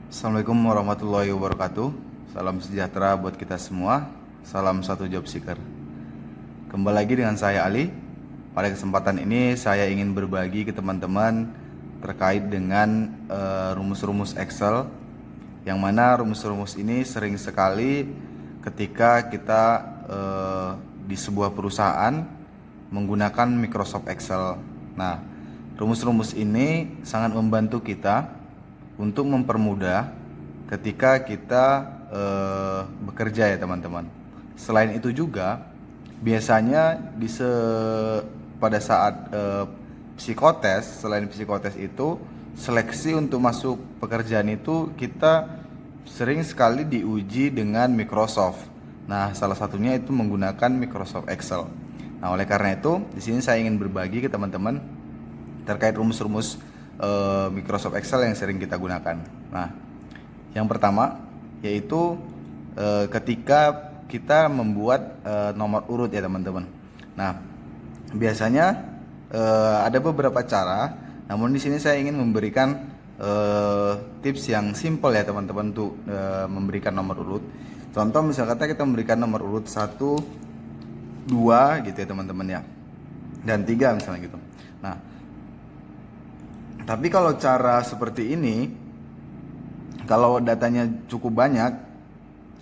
Assalamualaikum warahmatullahi wabarakatuh. Salam sejahtera buat kita semua. Salam satu job seeker. Kembali lagi dengan saya Ali. Pada kesempatan ini saya ingin berbagi ke teman-teman terkait dengan rumus-rumus Excel, yang mana rumus-rumus ini sering sekali ketika kita di sebuah perusahaan menggunakan Microsoft Excel. Nah, rumus-rumus ini sangat membantu kita untuk mempermudah ketika kita bekerja ya teman-teman. Selain itu juga biasanya pada saat psikotes, selain psikotes itu seleksi untuk masuk pekerjaan itu kita sering sekali diuji dengan Microsoft. Nah, salah satunya itu menggunakan Microsoft Excel. Nah, oleh karena itu di sini saya ingin berbagi ke teman-teman terkait rumus-rumus Microsoft Excel yang sering kita gunakan. Nah, yang pertama yaitu ketika kita membuat nomor urut ya teman-teman. Nah, biasanya ada beberapa cara, namun di sini saya ingin memberikan tips yang simple ya teman-teman untuk memberikan nomor urut. Contoh misal kata kita memberikan nomor urut 1, 2 gitu ya teman-teman ya, dan 3 misalnya gitu. Nah, tapi kalau cara seperti ini, kalau datanya cukup banyak,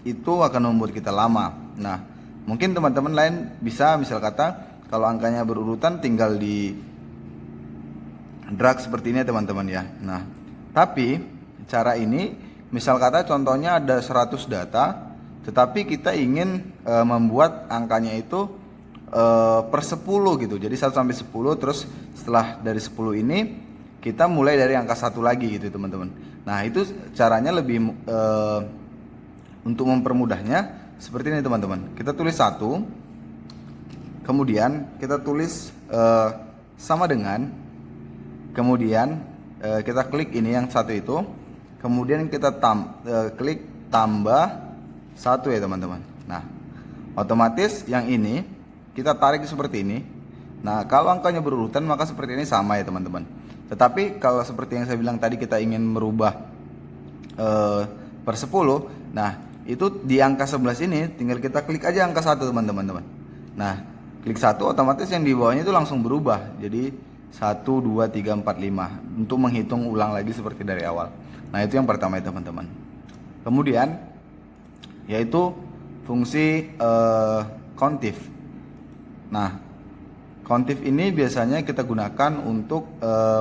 itu akan membuat kita lama. Nah, mungkin teman-teman lain bisa misal kata kalau angkanya berurutan tinggal di drag seperti ini teman-teman ya. Nah, tapi cara ini misal kata contohnya ada 100 data, tetapi kita ingin membuat angkanya itu per 10 gitu. Jadi 1 sampai 10, terus setelah dari 10 ini kita mulai dari angka 1 lagi gitu teman-teman. Nah, itu caranya lebih untuk mempermudahnya seperti ini teman-teman. Kita tulis 1, kemudian kita tulis sama dengan, kemudian kita klik ini yang 1 itu, kemudian kita klik tambah 1 ya teman-teman. Nah, otomatis yang ini kita tarik seperti ini. Nah, kalau angkanya berurutan maka seperti ini sama ya teman-teman. Tetapi kalau seperti yang saya bilang tadi kita ingin merubah per 10, nah itu di angka 11 ini tinggal kita klik aja angka 1 teman-teman. Nah, klik 1 otomatis yang di bawahnya itu langsung berubah. Jadi 1, 2, 3, 4, 5 untuk menghitung ulang lagi seperti dari awal. Nah, itu yang pertama ya teman-teman. Kemudian yaitu fungsi countif. Nah, countif ini biasanya kita gunakan untuk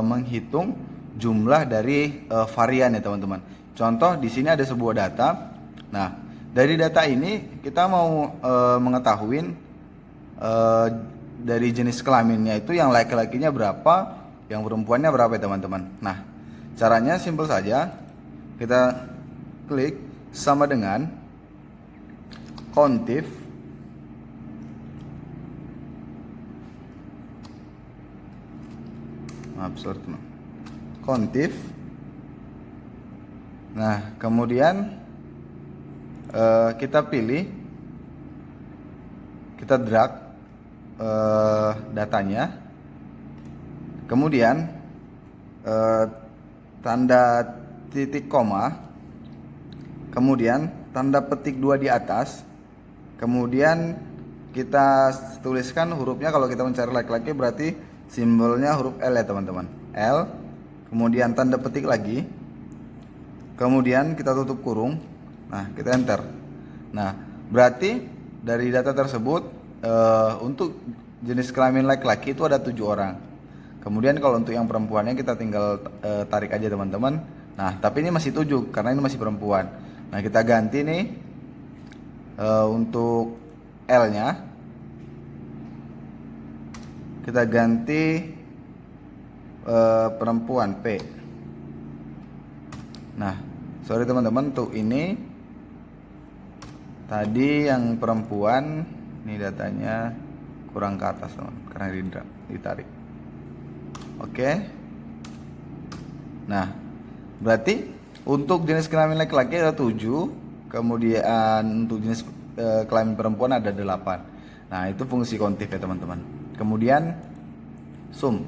menghitung jumlah dari varian ya teman-teman. Contoh di sini ada sebuah data. Nah, dari data ini kita mau mengetahui dari jenis kelaminnya itu yang laki-lakinya berapa, yang perempuannya berapa ya teman-teman. Nah, caranya simpel saja. Kita klik sama dengan countif. Countif. Nah, kemudian kita pilih, kita drag datanya, kemudian tanda titik koma, kemudian tanda petik 2 di atas, kemudian kita tuliskan hurufnya. Kalau kita mencari laki-laki berarti simbolnya huruf L ya teman-teman. L, kemudian tanda petik lagi, kemudian kita tutup kurung. Nah, kita enter. Nah, berarti dari data tersebut untuk jenis kelamin laki-laki itu ada 7 orang. Kemudian kalau untuk yang perempuannya kita tinggal tarik aja teman-teman. Nah, tapi ini masih 7 karena ini masih perempuan. Nah, kita ganti nih untuk L-nya. Kita ganti perempuan P. Nah, sorry teman-teman, untuk ini tadi yang perempuan ini datanya kurang ke atas teman, karena ditarik. Oke. Nah, berarti untuk jenis kelamin laki-laki ada 7, kemudian untuk jenis kelamin perempuan ada 8. Nah, itu fungsi countif ya teman-teman. Kemudian sum.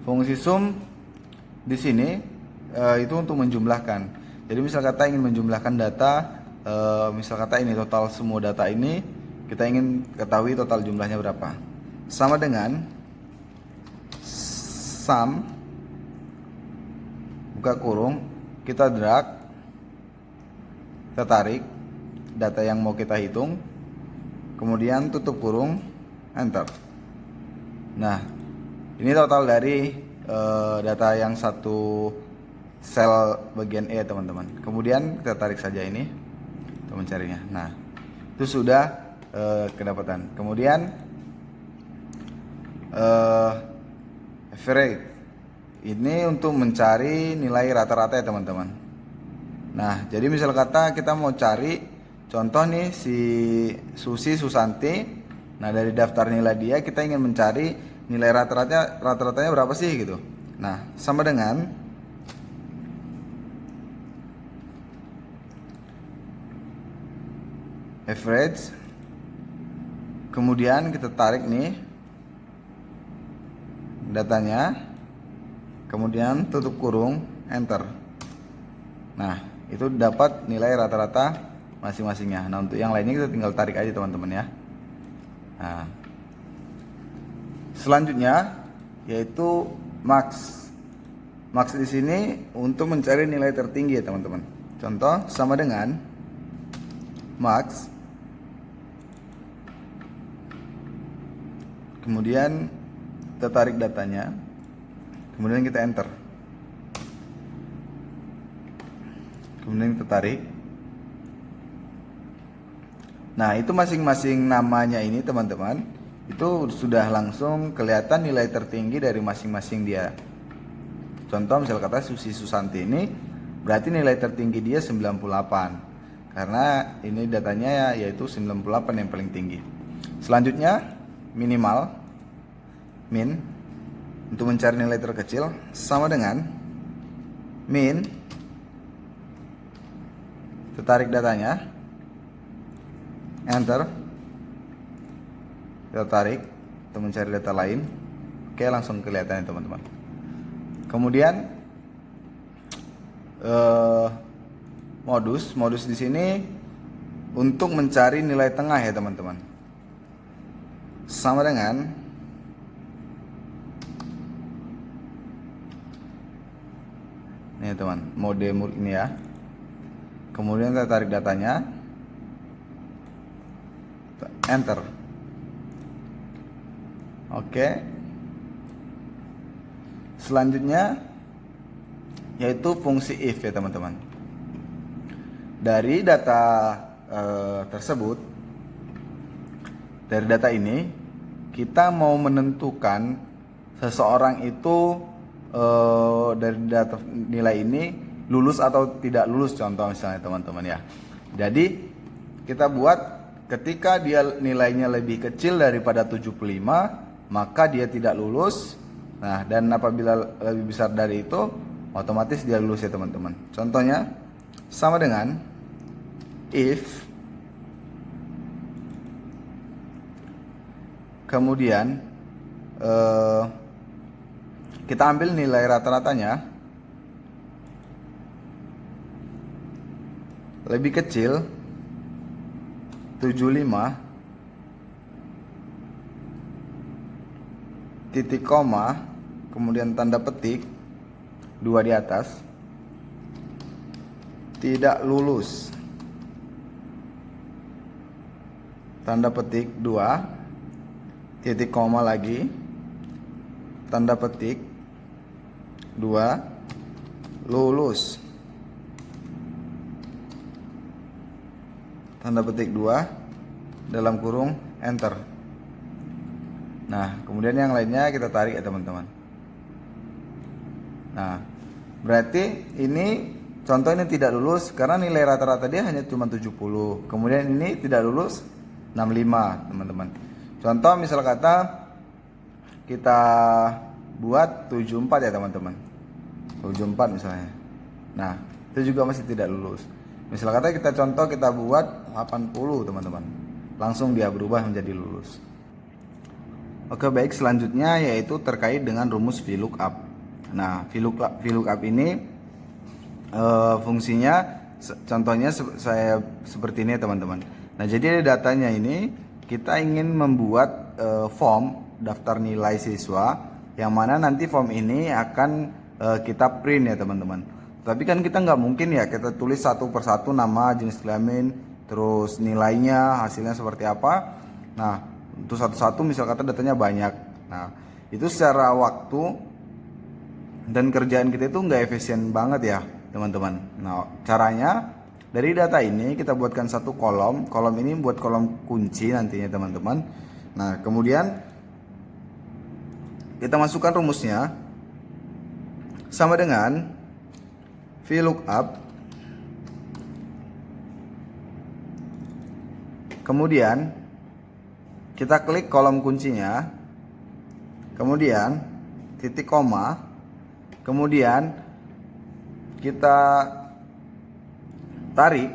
Fungsi sum di sini itu untuk menjumlahkan. Jadi misal kata ingin menjumlahkan data, misal kata ini total semua data ini, kita ingin ketahui total jumlahnya berapa. Sama dengan sum, buka kurung, kita drag, kita tarik data yang mau kita hitung, kemudian tutup kurung, enter. Nah, ini total dari data yang satu sel bagian E teman-teman. Kemudian kita tarik saja ini untuk mencarinya. Nah, itu sudah kedapatan. Kemudian average ini untuk mencari nilai rata-rata ya teman-teman. Nah, jadi misal kata kita mau cari contoh nih si Susi Susanti. Nah, dari daftar nilai dia kita ingin mencari nilai rata-ratanya berapa sih gitu. Nah, sama dengan average, kemudian kita tarik nih datanya, kemudian tutup kurung, enter. Nah, itu dapat nilai rata-rata masing-masingnya. Nah, untuk yang lainnya kita tinggal tarik aja teman-teman ya. Nah, selanjutnya yaitu max. Max di sini untuk mencari nilai tertinggi ya teman-teman. Contoh sama dengan max, kemudian kita tarik datanya, kemudian kita enter, kemudian kita tarik. Nah, itu masing-masing namanya ini teman-teman, itu sudah langsung kelihatan nilai tertinggi dari masing-masing dia. Contoh misal kata Susi Susanti ini berarti nilai tertinggi dia 98, karena ini datanya yaitu 98 yang paling tinggi. Selanjutnya minimal, min, untuk mencari nilai terkecil sama dengan min, tarik datanya, enter, kita tarik untuk mencari data lain. Oke, langsung kelihatan ya teman-teman. Kemudian modus di sini untuk mencari nilai tengah ya teman-teman. Sama dengan ini teman, mode ini ya. Kemudian kita tarik datanya, enter. Oke. Selanjutnya yaitu fungsi if ya teman-teman. Dari data tersebut, dari data ini kita mau menentukan seseorang itu dari data nilai ini lulus atau tidak lulus, contoh misalnya teman-teman ya. Jadi kita buat ketika dia nilainya lebih kecil daripada 75, maka dia tidak lulus. Nah, dan apabila lebih besar dari itu, otomatis dia lulus ya teman-teman. Contohnya sama dengan if, kemudian kita ambil nilai rata-ratanya lebih kecil 75, titik koma, kemudian tanda petik 2 di atas, tidak lulus, tanda petik 2, titik koma lagi, tanda petik 2, lulus, tanda petik 2, dalam kurung, enter. Nah, kemudian yang lainnya kita tarik ya teman-teman. Nah, berarti ini contoh ini tidak lulus karena nilai rata-rata dia hanya cuma 70. Kemudian ini tidak lulus 65 teman-teman. Contoh misal kata kita buat 74 ya teman-teman, 74 misalnya. Nah, itu juga masih tidak lulus. Misal kata kita contoh kita buat 80 teman-teman, langsung dia berubah menjadi lulus. Oke, baik, selanjutnya yaitu terkait dengan rumus VLOOKUP. Nah, VLOOKUP ini fungsinya contohnya saya seperti ini teman-teman. Nah, jadi datanya ini kita ingin membuat form daftar nilai siswa yang mana nanti form ini akan kita print ya teman-teman. Tapi kan kita nggak mungkin ya kita tulis satu persatu nama, jenis kelamin, terus nilainya, hasilnya seperti apa. Nah, untuk satu-satu misal kata datanya banyak. Nah, itu secara waktu dan kerjaan kita itu nggak efisien banget ya teman-teman. Nah, caranya dari data ini kita buatkan satu kolom. Kolom ini buat kolom kunci nantinya teman-teman. Nah, kemudian kita masukkan rumusnya sama dengan VLOOKUP, kemudian kita klik kolom kuncinya, kemudian titik koma, kemudian kita tarik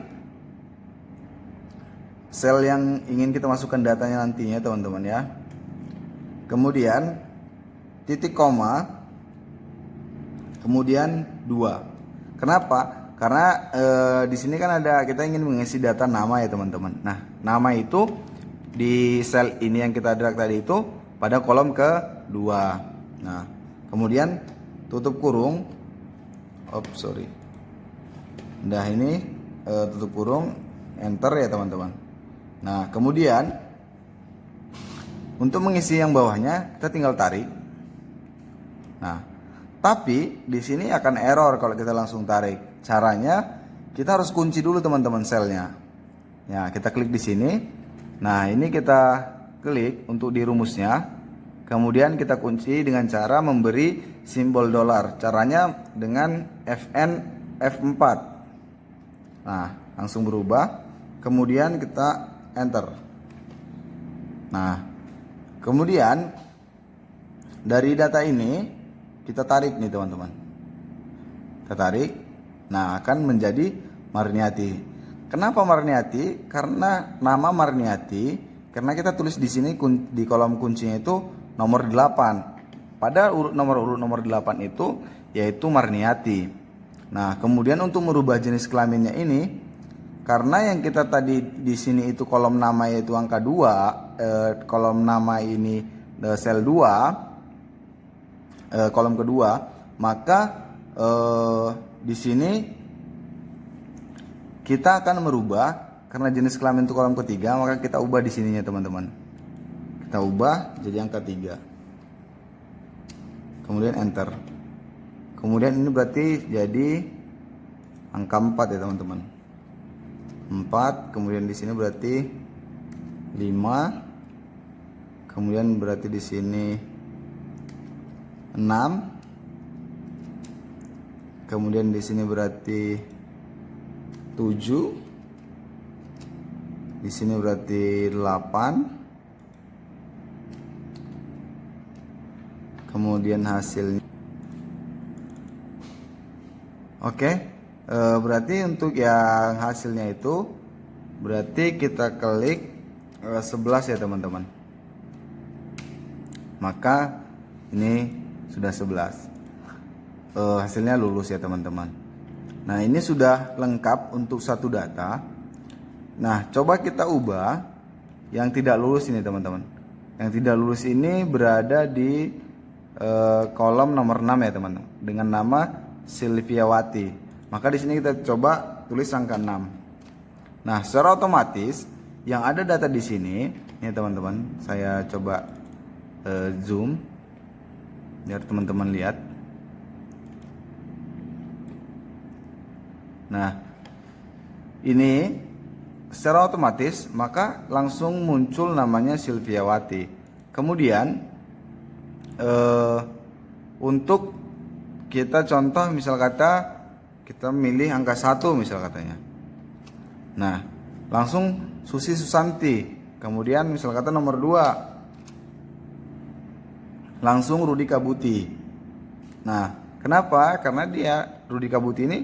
sel yang ingin kita masukkan datanya nantinya teman-teman ya, kemudian titik koma, kemudian 2. Kenapa? Karena di sini kan ada kita ingin mengisi data nama ya teman-teman. Nah, nama itu di sel ini yang kita drag tadi itu pada kolom kedua. Nah, kemudian tutup kurung. Nah, ini tutup kurung, enter ya teman-teman. Nah, kemudian untuk mengisi yang bawahnya kita tinggal tarik. Nah, tapi di sini akan error kalau kita langsung tarik. Caranya kita harus kunci dulu teman-teman selnya. Ya, kita klik di sini. Nah, ini kita klik untuk di rumusnya. Kemudian kita kunci dengan cara memberi simbol dolar. Caranya dengan FN F4. Nah, langsung berubah. Kemudian kita enter. Nah, kemudian dari data ini kita tarik nih teman-teman. Kita tarik. Nah, akan menjadi Marniati. Kenapa Marniati? Karena nama Marniati, karena kita tulis di sini di kolom kuncinya itu nomor 8. Pada nomor 8 itu yaitu Marniati. Nah, kemudian untuk merubah jenis kelaminnya ini, karena yang kita tadi di sini itu kolom nama yaitu angka 2, kolom nama ini sel 2, kolom kedua, maka di sini kita akan merubah karena jenis kelamin itu kolom ketiga, maka kita ubah di sininya teman-teman. Kita ubah jadi angka 3. Kemudian enter. Kemudian ini berarti jadi angka 4 ya teman-teman. 4, kemudian di sini berarti 5. Kemudian berarti di sini 6, kemudian di sini berarti 7, di sini berarti 8, kemudian hasilnya. Oke, berarti untuk yang hasilnya itu berarti kita klik 11 ya teman-teman. Maka ini sudah 11. Hasilnya lulus ya teman-teman. Nah, ini sudah lengkap untuk satu data. Nah, coba kita ubah yang tidak lulus ini teman-teman. Yang tidak lulus ini berada di kolom nomor 6 ya teman-teman, dengan nama Silviawati. Maka di sini kita coba tulis angka 6. Nah, secara otomatis yang ada data di sini, ini teman-teman, saya coba zoom biar teman-teman lihat. Nah, ini secara otomatis maka langsung muncul namanya Silviawati. Kemudian untuk kita contoh misal kata kita milih angka 1 misal katanya. Nah, langsung Susi Susanti. Kemudian misal kata nomor 2 langsung Rudi Kabuti. Nah, kenapa? Karena dia Rudi Kabuti ini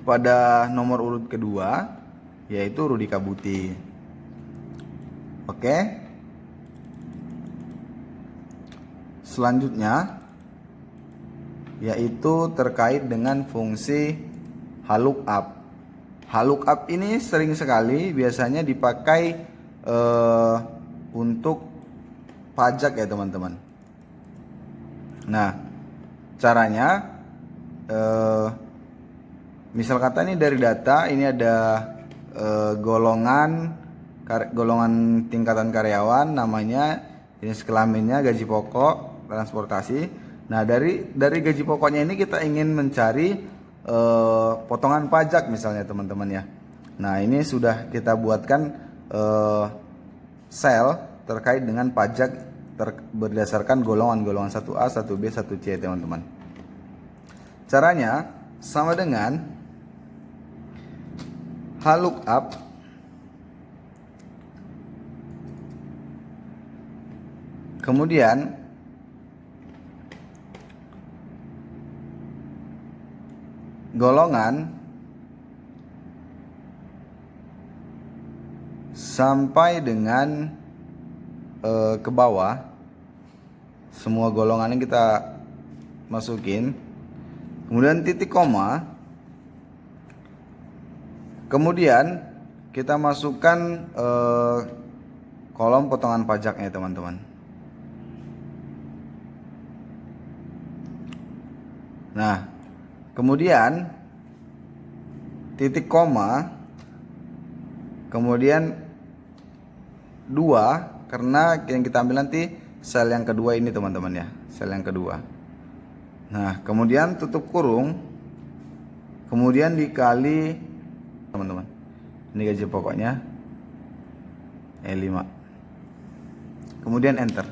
pada nomor urut kedua yaitu Rudi Kabuti. Oke. Selanjutnya yaitu terkait dengan fungsi lookup. Lookup ini sering sekali biasanya dipakai untuk pajak ya teman-teman. Nah, caranya misal kata ini dari data ini ada golongan tingkatan karyawan, namanya, jenis kelaminnya, gaji pokok, transportasi. Nah, dari gaji pokoknya ini kita ingin mencari potongan pajak misalnya teman-teman ya. Nah, ini sudah kita buatkan sel terkait dengan pajak berdasarkan golongan 1A, 1B, 1C teman-teman. Caranya sama dengan lookup kemudian golongan sampai dengan ke bawah, semua golongannya kita masukin, kemudian titik koma, kemudian kita masukkan kolom potongan pajaknya teman-teman. Nah, kemudian titik koma, kemudian 2, karena yang kita ambil nanti sel yang kedua ini teman-teman ya, sel yang kedua. Nah, kemudian tutup kurung, kemudian dikali teman-teman, ini gaji pokoknya E5, kemudian enter.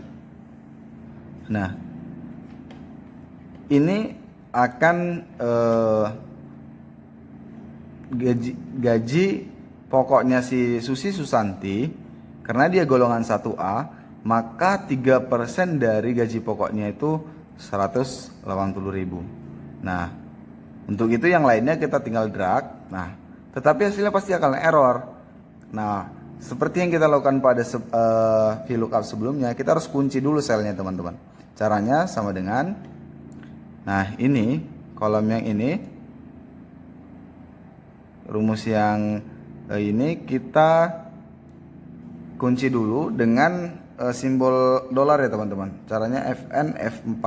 Nah, ini akan gaji pokoknya si Susi Susanti, karena dia golongan 1A, maka 3% dari gaji pokoknya itu 180.000. Nah, untuk itu yang lainnya kita tinggal drag. Nah, tetapi hasilnya pasti akan error. Nah, seperti yang kita lakukan pada VLOOKUP sebelumnya, kita harus kunci dulu selnya teman-teman. Caranya sama dengan, nah ini kolom yang ini, rumus yang ini kita kunci dulu dengan simbol dolar ya teman-teman. Caranya FN F4,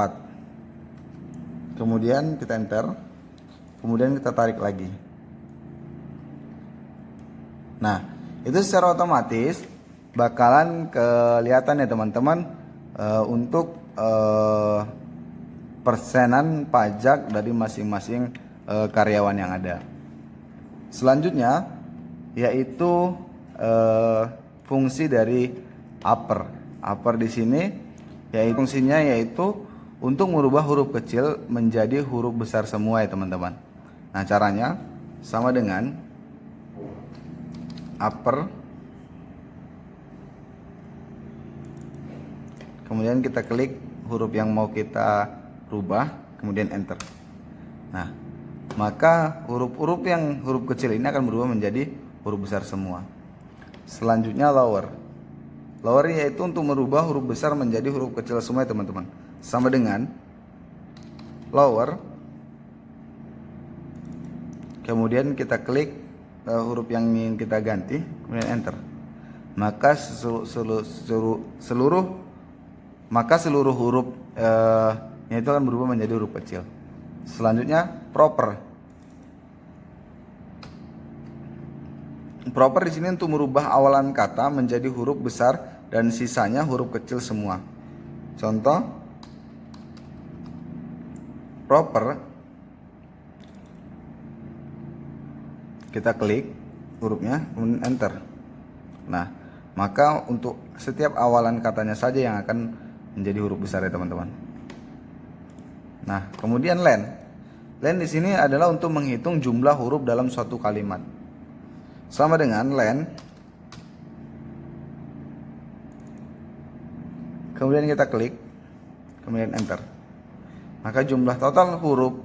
kemudian kita enter, kemudian kita tarik lagi. Nah, itu secara otomatis bakalan kelihatan ya teman-teman untuk persenan pajak dari masing-masing karyawan yang ada. Selanjutnya yaitu fungsi dari upper. Upper di sini yaitu fungsinya yaitu untuk merubah huruf kecil menjadi huruf besar semua ya teman-teman. Nah, caranya sama dengan upper, kemudian kita klik huruf yang mau kita rubah, kemudian enter. Nah, maka huruf kecil ini akan berubah menjadi huruf besar semua. Selanjutnya lower. Lower yaitu untuk merubah huruf besar menjadi huruf kecil semua ya teman-teman. Sama dengan lower, kemudian kita klik huruf yang ingin kita ganti, kemudian enter. Maka seluruh huruf itu akan berubah menjadi huruf kecil. Selanjutnya proper. Proper di sini untuk merubah awalan kata menjadi huruf besar dan sisanya huruf kecil semua. Contoh proper, kita klik hurufnya, kemudian enter. Nah, maka untuk setiap awalan katanya saja yang akan menjadi huruf besar ya teman-teman. Nah, kemudian len. Len di sini adalah untuk menghitung jumlah huruf dalam suatu kalimat. Sama dengan len. Kemudian kita klik, kemudian enter. Maka jumlah total huruf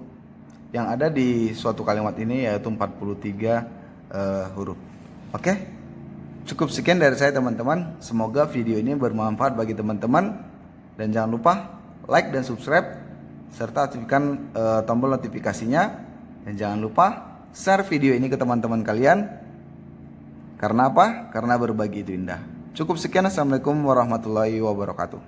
yang ada di suatu kalimat ini yaitu 43 huruf. Oke? Cukup sekian dari saya teman-teman. Semoga video ini bermanfaat bagi teman-teman. Dan jangan lupa like dan subscribe serta aktifkan tombol notifikasinya, dan jangan lupa share video ini ke teman-teman kalian. Karena apa? Karena berbagi itu indah. Cukup sekian, assalamualaikum warahmatullahi wabarakatuh.